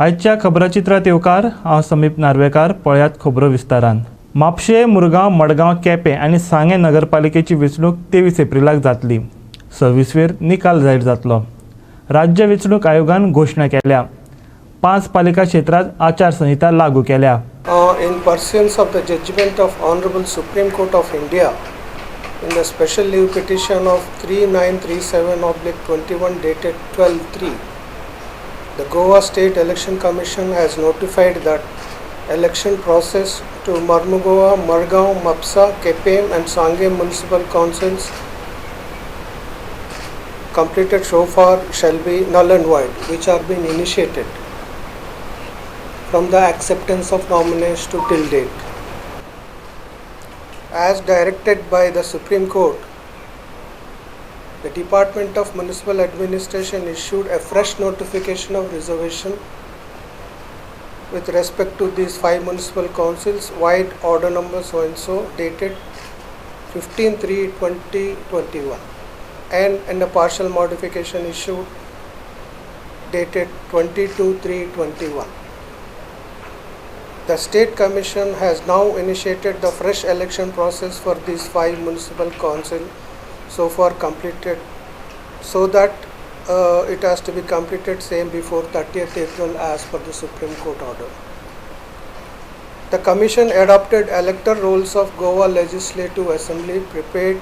आजच्या खबराचित्रात येवकार हांव समीप नार्वेकार. पळयात खबरो विस्तारान. म्हापशें, मुरगांव, मडगांव, केपें आनी सांगे नगरपालिकेची वेंचणूक 23 एप्रिलाक जातली. 26 निकाल जाहीर जातलो. राज्य वेंचणूक आयोगान घोशणा केल्या. 5 पालिका क्षेत्रांत आचारसंहिता लागू केल्या. In pursuance of the judgment of Honorable Supreme Court of India in the special leave petition of 3937/21 dated 12/3, the Goa State Election Commission has notified that election process to Mormugoa, Margaon, Mapsa, Kepem and Sangem municipal councils completed so far shall be null and void, which are being initiated from the acceptance of nominees to till date. As directed by the Supreme Court, the Department of Municipal Administration issued a fresh notification of reservation with respect to these 5 municipal councils, wide order number so and so, dated 15/3/2021, and a partial modification issued dated 22/3/21. The State Commission has now initiated the fresh election process for these 5 municipal council so far completed, so that it has to be completed same before 30th April as per the Supreme Court order. The Commission adopted electoral rolls of Goa Legislative Assembly prepared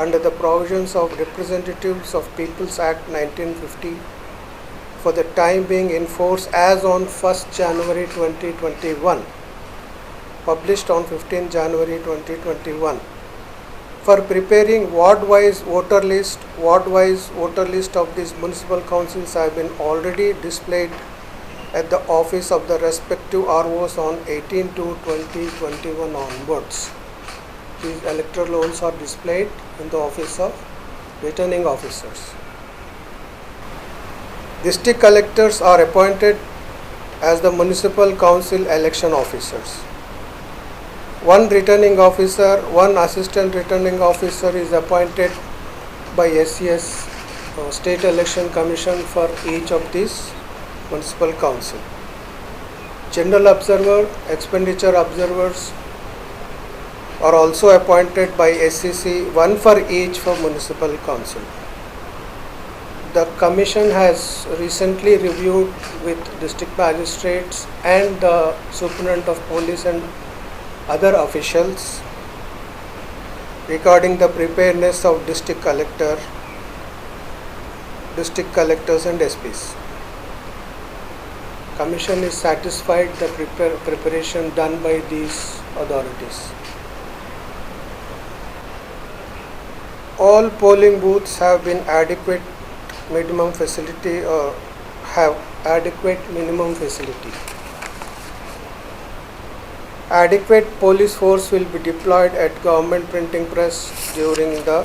under the provisions of Representatives of People's Act 1950 for the time being in force as on 1st January 2021, published on 15th January 2021. For preparing ward-wise voter list of these municipal councils have been already displayed at the office of the respective ROs on 18/2/2021 onwards. These electoral rolls are displayed in the office of returning officers. District collectors are appointed as the municipal council election officers. 1 returning officer, 1 assistant returning officer is appointed by SES, State Election Commission, for each of these municipal council. General observer, expenditure observers are also appointed by SCC, 1 for each for municipal council. The Commission has recently reviewed with district magistrates and the Superintendent of Police and other officials regarding the preparedness of district collectors and SPs. Commission is satisfied the preparation done by these authorities. All polling booths have been adequate minimum facility. Adequate police force will be deployed at government printing press during the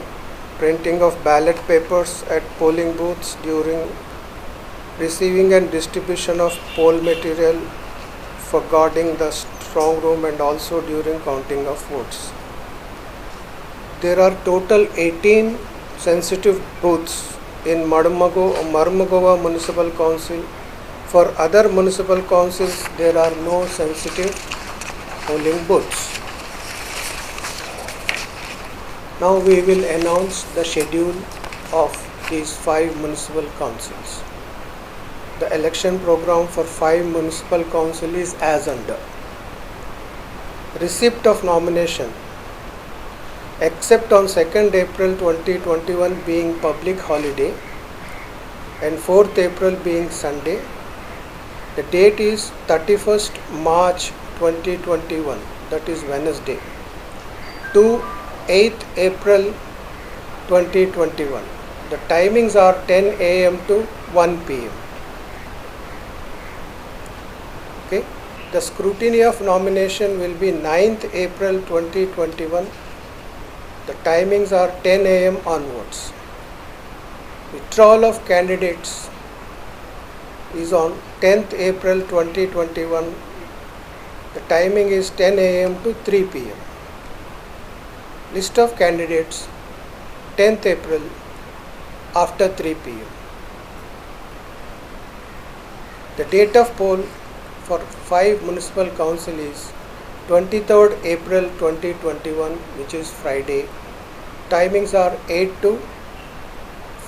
printing of ballot papers, at polling booths during receiving and distribution of poll material, for guarding the strong room, and also during counting of votes. There are total 18 sensitive booths in Mormugoa Municipal Council. For other municipal councils, there are no sensitive polling booths. Now we will announce the schedule of these 5 municipal councils. The election program for 5 municipal council is as under. Receipt of nomination. Except on 2nd April 2021 being public holiday and 4th April being Sunday, the date is 31st March 2021, that is Wednesday, to 8th April 2021. The timings are 10 AM to 1 PM. Okay. The scrutiny of nomination will be 9th April 2021. The timings are 10 AM onwards. Withdrawal of candidates is on 10th April 2021. The timing is 10 AM to 3 PM. List of candidates 10th April after 3 PM. The date of poll for 5 municipal council is 23rd April 2021, which is Friday. Timings are 8 to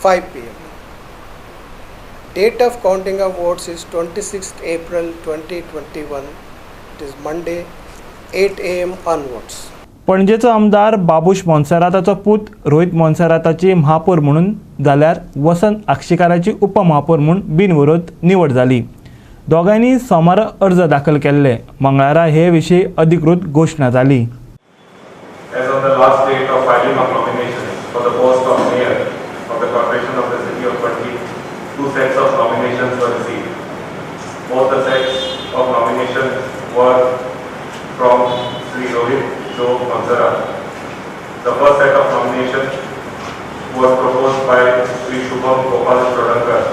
5 p.m. Date of counting of votes is 26th April 2021. It is Monday, 8 a.m. onwards. पणजेचो आमदार बाबूश मोन्सेराताचो पूत रोहित मोन्सेराताची महापौर म्हणून जाल्यार वसंत आक्षिकाराची उपमहापौर म्हणून बिनविरोध निवड जाली. दोगांयनी सोमार अर्ज दाखल केल्ले. मंगळारा हे विशीं अधिकृत घोषणा जाली. As on the last date of filing of nominations for the post of mayor of the corporation of the city of Patli, 2 sets of nominations were received. Both the sets of nominations were from Sri Rohit Jo Mansara. The first set of nominations was proposed by Sri Shubham Gopal Shodankar.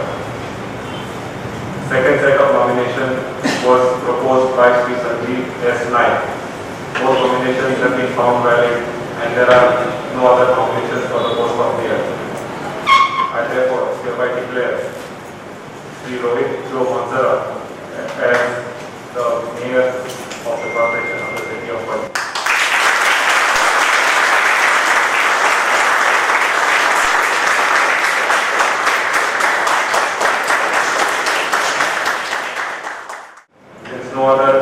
Second set of nominations was proposed by Sri Sanjeev S. Naik. Both nominations have been found valid and there are no other nominations for the post of mayor. I therefore hereby declare Sri Rohit Jo Mansara as the mayor of the corporation of the city of Patli. Since no other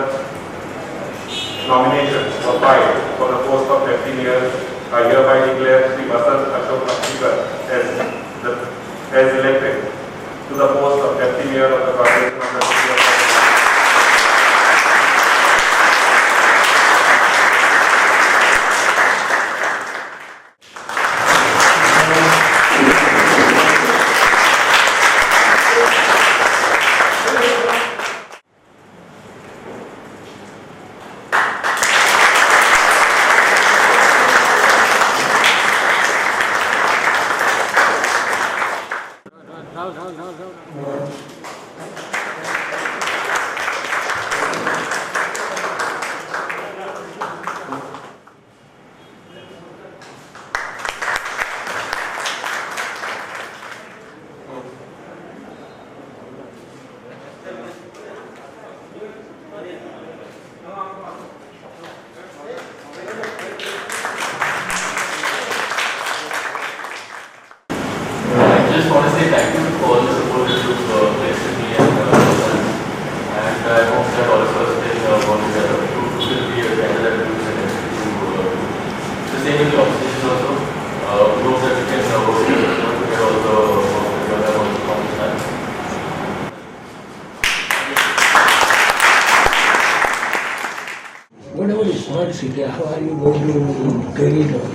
nominations were filed for the post of deputy mayor, I hereby declare Sri Vasant Ashok Akshikar as elected to the post of deputy mayor of the corporation of the city of Patli. I just want to say thank you for all the support that you've placed in me and I hope that all of us can work together to be a candidate that gives an entry to the same in the opposition also. We hope that we can work together to get all the work together on the common stand. Whatever is smart city, how are you going to carry it on?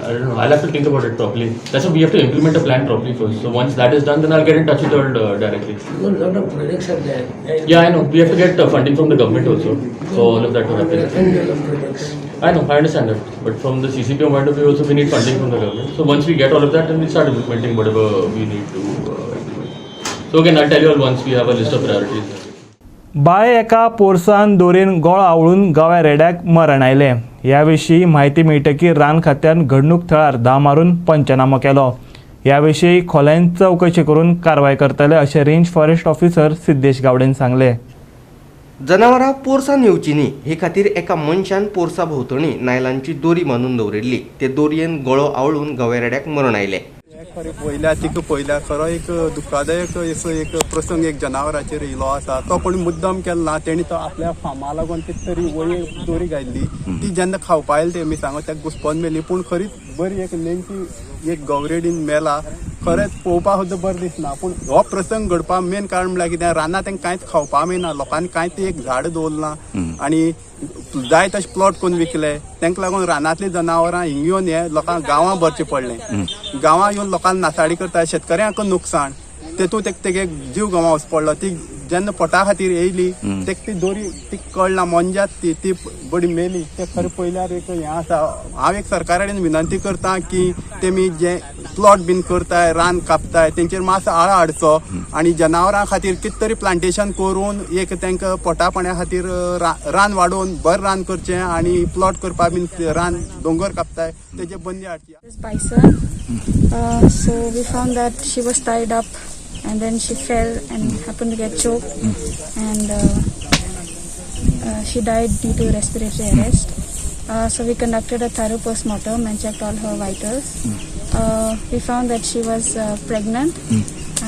I don't know. I'll have to think about it properly. That's why we have to implement a plan properly first. So once that is done, then I'll get in touch with you all directly. Because a lot of projects are there. Yeah, I know. We have to get funding from the government also. So all of that will happen. Projects. I know. I understand that. But from the CCPO point of view also, we need funding from the government. So once we get all of that, then we start implementing whatever we need to implement. So again, I'll tell you all once we have a list of priorities. बाय एका पोरसान दोरेन गळ आवळून गव्या रेड्याक मरण आयलें. ह्या विशीं म्हायती मेळटकीर रान खात्यान घडणूक थळार धा मारून पंचनामो केलो. ह्या विशीं खोलायेन चवकशी करून कारवाय करतले अशें रेंज फॉरेस्ट ऑफिसर सिद्धेश गावडेन सांगलें. जनावरां पोरसां येवची न्ही हे खातीर एका मनशान पोरसा भोंवतणी नायलांची दोरी बांदून दवरिल्ली. ते दोरयेन गळो आवळून गव्या रेड्याक मरण आयलें. खरें पयल्या खरो एक दुःखदायक असो एक प्रसंग एक जनावराचेर येयलो आसा. तो कोणी मुद्दम केला तेणी तो आपल्या फार्मा लागून कितें तरी वयर दोरी घातली. ती जेन्ना खावपा आयली ते मिरसांगो ताका घुस्पोन मेली. पूण खरीच बरी एक नेमकी एक गवरेडीन मेला. खरेंच पळोवपा सुद्दां बरें दिसना. पूण हो प्रसंग घडपा मेन कारण म्हळ्यार कितें रानां तांकां कांयच खावपा मेळना. लोकांनी कांयच एक झाड दवरना आनी जाय तशें प्लॉट करून विकले. तांकां लागून रानांतली जनावरां हिंग येवन हे लोकांक गांवां भरचें पडलें. गांवां येवन लोकांक नासाडी करता. शेतकऱ्यांक नुकसाण. तेतूंत तेगे जीव गमावचो पडलो. ती जेन्ना पोटा खातीर येयली तेका ती दोरी ती कळना मनजात ती बरी मेली. ते खरें पयल्यार एक हें आसा. हांव एक सरकारा कडेन विनंती करता की तेमी जे प्लॉट बीन करताय रान कापताय तेंचेर मातसो आळो हाडचो आनी जनावरां खातीर कितें तरी प्लांटेशन करून एक तांकां पोटा पाण्या खातीर रान वाडोवन बरें रान करचें आनी प्लॉट करपा बीन रान दोंगर कापताय तेजे बंदी हाडची. This bison. So we found that she was tied up and then she fell and happened to get choked, and she died due to respiratory arrest. So we conducted a thorough post-mortem and checked all her vitals. We found that she was pregnant,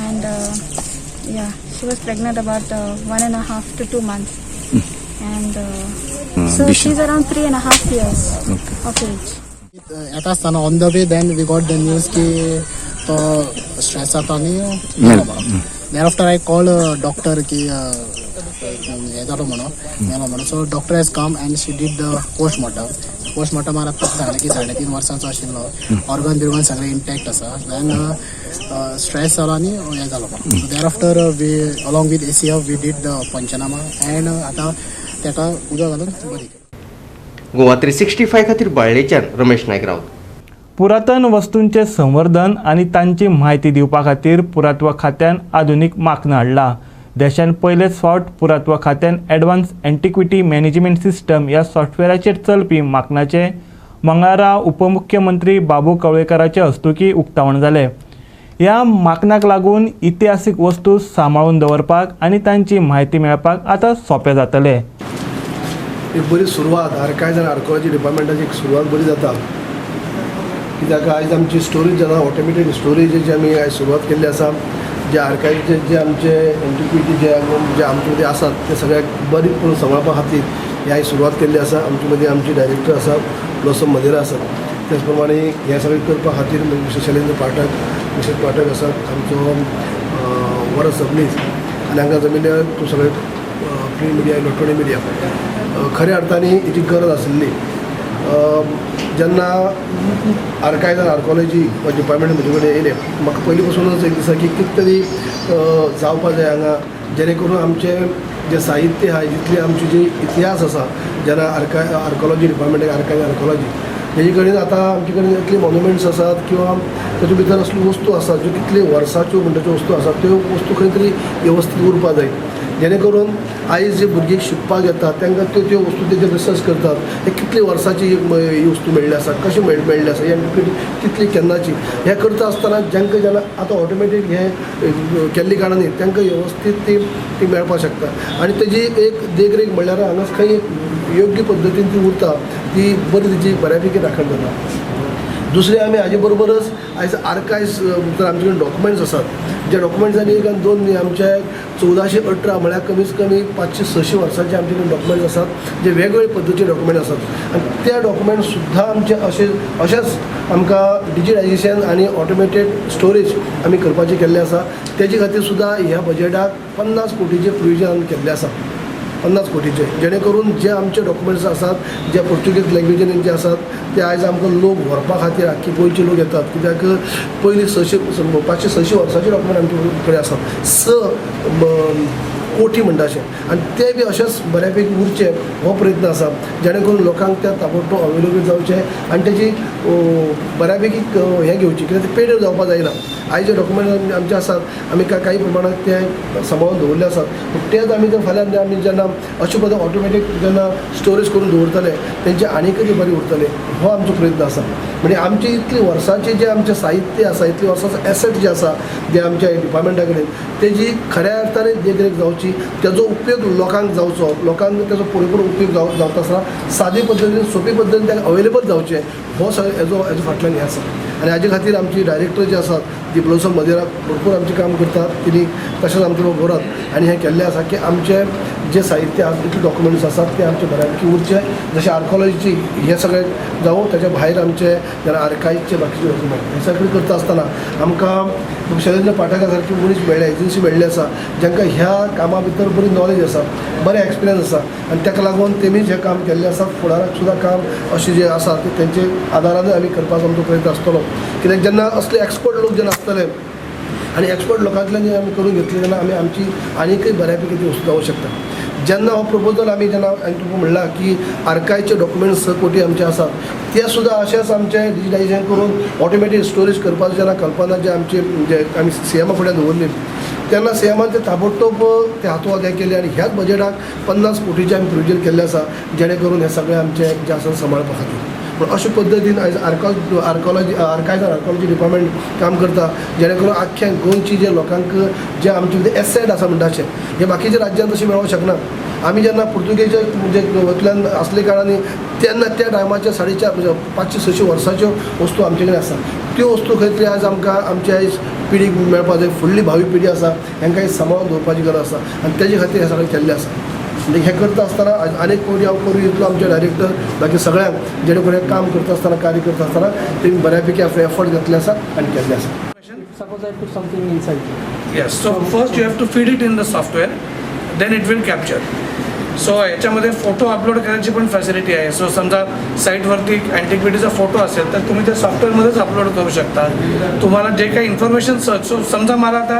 and she was pregnant about 1.5 to 2 months, and so she's around 3.5 years of age. येता आसतना on the way then we got the news की तो stress जाता न्ही thereafter I call doctor की हे जालो म्हणून so doctor has come and she did the पोस्टमॉर्टमार आतां सांगलें की 3.5 वर्सांचो आशिल्लो ऑर्गन बिर्गन सगळें इंटॅक्ट आसा देन स्ट्रेस जालो आनी हे जालो म्हणून there after we along with ACF we did the panchnama and आतां ताका उदक घालून बरी गोवा 365 खातीर बाळ्ळेच्यान रमेश नायक रावत. पुरातन वस्तूंचे संवर्धन आणि तांची म्हायती दिवपा खातीर पुरात्व खात्यान आधुनीक माखन हाडला. देशान पयलेच फावट पुरात्व खात्यान एडवान्स एंटिक्विटी मॅनेजमेंट सिस्टम ह्या सॉफ्टवेराचेर चलपी माखनाचे मंगळारा उपमुख्यमंत्री बाबू कवळेकराचे हस्तुकी उक्तावण जालें. ह्या माखनाक लागून इतिहासीक वस्तू सांबाळून दवरपाक आनी तांची म्हायती मेळपाक आतां सोंपें जातलें. एक बरी सुरवात आर्कायज आनी आर्कोलॉजी डिपार्टमेंटाची एक सुरवात बरी जाता कित्याक आयज आमची स्टोरेज जेन्ना ऑटोमेटेड स्टोरेजीची आमी आयज सुरवात केल्ली आसा जे आर्कायजचे जे आमचे एंटिक्विटी जे आमचे मदीं आसात ते सगळ्याक बारीक करून सांबाळपा खातीर ही आयज सुरवात केल्ली आसा. आमचे मदीं आमची डायरेक्टर आसा ब्लॉसम मदेरा आसात. त्याच प्रमाणे हें सगळें करपा खातीर मिस्टर शैलेंद्र पाठक आसात आमचो वरस सबनीस आनी हांगा जमिल्ले तूं सगळे प्रिंट मिडिया इलेक्ट्रॉनीक मिडिया खऱ्या अर्थांनी हेची गरज आशिल्ली. जेन्ना आर्कायज आनी आर्कोलॉजी डिपार्टमेंट म्हजे कडेन येयले म्हाका पयलीं पासूनच एक दिसा की कितें तरी जावपा जाय हांगा जेणे करून आमचें जें साहित्य आहा जितली आमची जी इतिहास आसा जेन्ना आर्कोलॉजी डिपार्टमेंट आर्कायज आर्कोलॉजी हेजे कडेन आतां आमचे कडेन इतले मॉन्युमेंट्स आसात किंवा ताचे भितर असल्यो वस्तू आसात ज्यो कितले वर्साच्यो म्हणटाच्यो वस्तू आसात त्यो वस्तू खंय तरी व्यवस्थीत उरपा जाय जेणे करून आयज जे भुरगे शिकपाक येतात तांकां त्यो वस्तू तेजेर रिसर्च करतात हे कितले वर्साची ही वस्तू मेळ्ळी आसा कशी मेळ्ळी आसा ही कितली केन्नाची हें करता आसतना जेंका जेन्ना आतां ऑटोमॅटीक हें केल्ली कारणांनी तांकां व्यवस्थीत ती मेळपाक शकता आनी तेजी एक देखरेख म्हणल्यार हांगा खंय योग्य पद्दतीन ती उरता ती बरी तेजी बऱ्यापैकी राखण जाता. दुसरें आमी हाजे बरोबरच आयज आर्कायज भितर आमचे कडेन डॉक्युमेंट्स आसात जे डॉक्युमेंट्सांनी एक आनी दोन आमचे 1418 म्हळ्यार कमीत कमी 500-600 वर्सांचे आमचे कडेन डॉक्युमेंट्स आसात जे वेगवेगळे पद्दतीचे डॉक्युमेंट आसात आनी त्या डॉक्युमेंट सुद्दां आमचे अशेंच आमकां डिजिटायजेशन आनी ऑटोमेटेड स्टोरेज आमी करपाचें केल्लें आसा. तेजे खातीर सुद्दां ह्या बजेटाक 50 कोटीचें प्रोविजन आमी केल्लें आसा 50 कोटीचे जेणे करून जे आमचे डॉक्युमेंट्स आसात जे पोर्तुगीज लँग्वेजीन जे आसात ते आयज आमकां लोक व्हरपा खातीर आख्खी गोंयचे लोक येतात कित्याक पयलीं 500-600 वर्सांचे डॉक्युमेंट आमचे कडेन आसात 6 कोटी म्हणटा अशें आनी ते बी अशेंच बऱ्यापैकी उरचे हो प्रयत्न आसा जेणे करून लोकांक त्या ताबडतोब अवेलेबल जावचे आनी तेजी बऱ्यापैकी हें घेवची कित्याक ते पेड जावपा जायना. आयज जे डॉक्युमेंट आमचे आसात आमी काही प्रमाणात ते सांबाळून दवरले आसात तेच आमी ते फाल्यां आमी जेन्ना अशे पद्दतीन ऑटोमॅटीक जेन्ना स्टोरेज करून दवरतले तेंचे आनीकय बरें उरतले हो आमचो प्रयत्न आसा. म्हणजे आमचे इतली वर्सांचे जे आमचे साहित्य आसा इतली वर्सांचो एसेट जे आसा जे आमच्या डिपार्टमेंटा कडेन तेजी खऱ्या अर्थान देखरेख जावची तेजो उपयोग लोकांक जावचो लोकांक तेजो पुरेपूर उपयोग जावता आसतना सादी पद्दतीन सोंपी पद्दतीन ताका अवेलेबल जावचें हो हेजो फाटल्यान हें आसा. आनी हाजे खातीर आमची डायरेक्टर जे आसात ती ब्लॉसम मदेरा भरपूर आमचें काम करतात तिणी तशेंच आमचे बरोबर आनी हें केल्लें आसा की आमचे जे साहित्य इतले डॉक्युमेंट्स आसात ते आमचे बऱ्यापैकी उरचे जशें आर्कोलॉजीची हे सगळें जावं ताच्या भायर आमचे जेन्ना आर्कायजचे बाकीचे डॉक्युमेंट हे सगळें करता आसतना आमकां शैलेंद्र पाठका सारकी मनीस मेळ्ळे एजन्सी मेळ्ळी आसा जांकां ह्या कामा भितर बरी नॉलेज आसा बरें एक्सपिरियन्स आसा आनी ताका लागून तेमीच हें काम केल्लें आसा फुडाराक सुद्दां काम अशें जें आसा तें तेंचे आदारानूय आमी करपाचो आमचो प्रयत्न आसतलो कित्याक जेन्ना असले एक्सपर्ट लोक जेन्ना आसतले आनी एक्सपर्ट लोकांतल्यान जें आमी करून घेतली तेन्ना आमी आमची आनीकय बऱ्यापैकी ती वस्तू जावंक शकता. जेन्ना हो प्रपोजल आमी जेन्ना हांवें तुमकां म्हणला की आर्कायजचे डॉक्युमेंट्स 6 कोटी आमचे आसात ते सुद्दां अशेंच आमचें डिजिटायजेशन करून ऑटोमॅटीक स्टोरेज करपाचो जेन्ना कल्पना जे आमचे जे आमी सीएमा फुड्यान दवरली तेन्ना सीएमान ते ताबडतोब ते हातोहात हें केले आनी ह्याच बजेटाक 50 कोटीचें आमी प्रोविजन केल्लें आसा जेणे करून हें सगळें आमचें जें आसा सांबाळपा खातीर. पूण अशे पद्दतीन आयज आर्कायव्ज डिपार्टमेंट काम करता, जेणे करून आख्ख्या गोंयची जे लोकांक जे आमचे एसेट आसा म्हणटाचे हे बाकीच्या राज्यांत तशें मेळोंक शकना. आमी जेन्ना पुर्तुगेज म्हणजे वतल्यान असले कारणांनी तेन्ना त्या टायमाच्या 500-600 वर्सांच्यो वस्तू आमचे कडेन आसा. त्यो वस्तू खंय तरी आज आमकां आमच्या आयज पिढीक मेळपा जाय. फुडली भावी पिढी आसा हेंकां सांबाळून दवरपाची गरज आसा आनी तेजे खातीर हें सगळें केल्लें आसा. म्हणजे हें करता आसतना आनीक कोणी हांव करूं इतलो आमचे डायरेक्टर बाकी सगळ्यांक जेणे करून हें काम करता आसतना कार्य करता आसतना तेमी बऱ्यापैकी एफर्ट घेतले आसा आनी केल्ले आसा. Suppose I put something inside. Yes, so first you have to feed it in the software, then it will capture. So याच्यामध्ये फोटो अपलोड करायची पण फॅसिलिटी आहे. सो समजा साईटवरती अँटिक्विटीचा फोटो असेल तर तुम्ही ते सॉफ्टवेअरमध्येच अपलोड करू शकता. तुम्हाला जे काही इन्फॉर्मेशन सर्च, सो समजा मला आता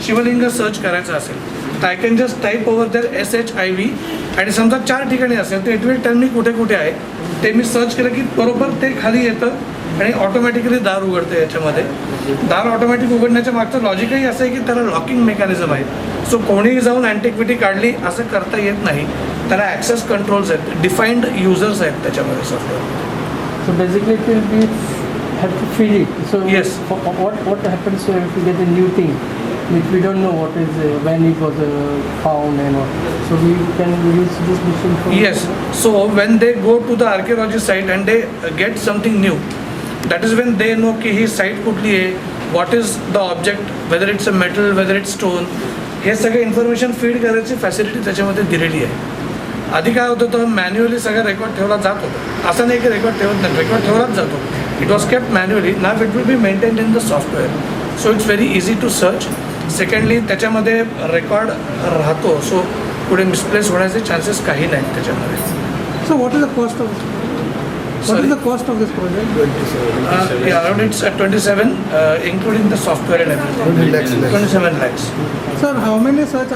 शिवलिंग सर्च करायचं असेल तर I can just type over there SHIV आणि समजा 4 ठिकाणी असेल तर इट विल टेल मी कुठे कुठे आहे ते. मी सर्च केलं की बरोबर ते खाली येतं आणि ऑटोमॅटिकली दार उघडतं. याच्यामध्ये दार ऑटोमॅटिक उघडण्याच्या मागचं लॉजिकही असं आहे की त्याला लॉकिंग मेकॅनिझम आहे. सो कोणीही जाऊन अँटिक्विटी काढली असं करता येत नाही. त्याला ॲक्सेस कंट्रोल्स आहेत, डिफाईन्ड युजर्स आहेत त्याच्यामध्ये software. So basically it will be have to feed it. So Yes. What happens if we get a new thing which we don't know what is when it was found and what. So we can use this machine for. Yes. So when they go to the archaeology site and they get something new, that is when they know की ही site कुठली आहे, what is the object, whether it's a metal, whether it's stone. हे सगळं information feed करायची facility त्याच्यामध्ये दिलेली आहे. आधी काय होतं तर मॅन्युअली सगळं रेकॉर्ड ठेवला जात होता. असं नाही की रेकॉर्ड ठेवत नाही, रेकॉर्ड ठेवलाच जातो. It was kept manually. Now it will be maintained in the software. So it's very easy to search. Secondly त्याच्यामध्ये रेकॉर्ड राहतो. सो पुढे मिसप्लेस होण्याचे चान्सेस काही नाहीत त्याच्यामध्ये. So what is the cost of What is the cost of this project? 27. Around it's 27, including the software and everything. 27 lakhs. Sir, how many such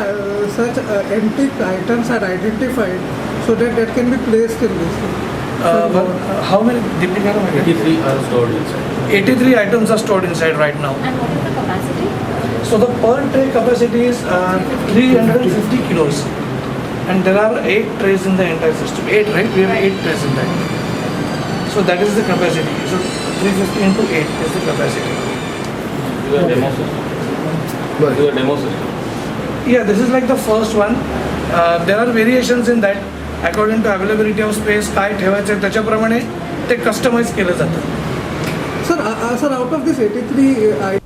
antique items are identified so that can be placed in this? How many? 83 are stored inside. 83 items are stored inside right now. And what is the capacity? So the per tray capacity is 350 kilos. And there are 8 trays in the entire system. 8, right? We have 8 trays in that. So that is the capacity. So 350 into 8 is the capacity. Do a demo system. Do a demo system. Yeah, this is like the first one. There are variations in that according to availability of space. काय ठेवायचं त्याच्याप्रमाणे ते customise केलं जातं. Sir, out of this 83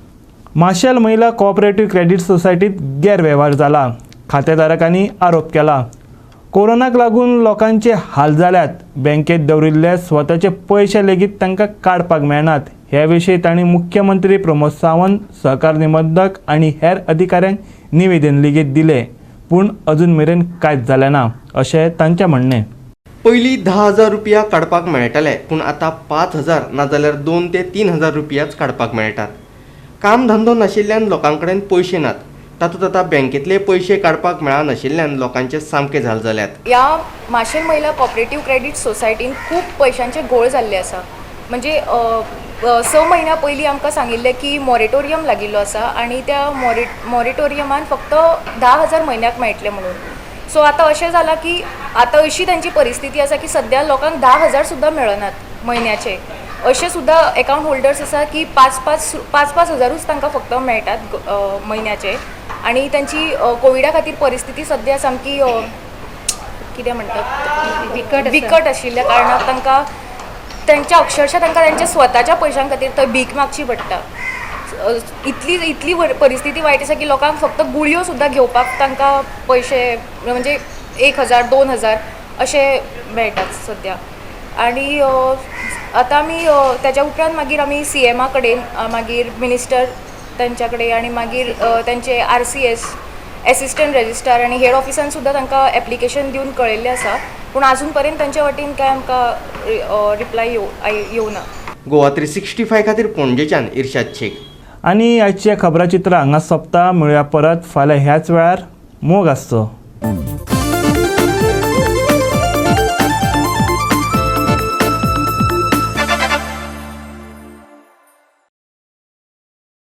Marcel महिला cooperative credit सोसायटीत गैरव्यवहार झाला. खातेधारकांनी आरोप केला. कोरोनाक लागून लोकांचे हाल जाल्यात. बँकेत दवरिल्ले स्वताचे पयशे लेगीत तांकां काडपाक मेळनात. ह्या विशीं तांणी मुख्यमंत्री प्रमोद सावंत, सहकार निबंधक आनी हेर अधिकाऱ्यांक निवेदन लेगीत दिले. पूण अजून मेरेन कांयच जालें ना अशें तांचें म्हणणें. पयलीं 10,000 रुपया काडपाक मेळटाले, पूण आतां 5,000 नाजाल्यार 2 ते 3,000 रुपयाच काडपाक मेळटात. काम धंदो नाशिल्ल्यान लोकां कडेन पयशे नात. तातूंत आतां बँकेतले पयशे काडपाक मेळनाशिल्ल्यान लोकांचे सामके झाल जाल्यात. या माशेल महिला कॉपरेटिव्ह क्रेडिट सोसायटीन खूब पयशांचे घोळ जाल्ले आसा. म्हणजे 6 म्हयन्या पयलीं आमकां सांगिल्लें की मॉरेटोरियम लागिल्लो आसा आनी त्या मॉरेटोरियमान फक्त 10,000 म्हयन्याक मेळटले म्हणून. सो आतां अशें जालां की आतां अशी तांची परिस्थिती आसा की सद्या लोकांक 10,000 सुद्दां मेळनात म्हयन्याचे. अशे सुद्दां अकाउंट होल्डर्स आसा की 5-5 हजारूच तांकां फक्त मेळटात म्हयन्याचे. आनी तांची कोविडा खातीर परिस्थिती सद्या सामकी कितें म्हणटात बिकट आशिल्ल्या कारणाक तांकां त्यांच्या अक्षरशः तांकां त्यांच्या स्वताच्या पयशां खातीर थंय भीक मागची पडटा. इतली परिस्थिती वायट आसा की लोकांक फक्त गुळयो सुद्दां घेवपाक तांकां पयशे म्हणजे 1,000-2,000 अशे मेळटात सद्या. आनी आतां आमी त्याच्या उपरांत मागीर आमी CMA कडेन मागीर मिनिस्टर त्यांच्या कडेन आनी मागीर त्यांचे RCS एसिस्टंट रजिस्ट्रार आनी हेड ऑफिसान सुद्दां तांकां एप्लिकेशन दिवन कळयल्लें आसा. पूण आजून पर्यंत तांच्या वटेन कांय आमकां रिप्लाय येवना. गोवा 365 खातीर पणजेच्यान इर्शाद शेख. आनी आयचे खबराचित्र हांगा सोंपता. मेळुया परत फाल्यां ह्याच वेळार. मोग आसचो.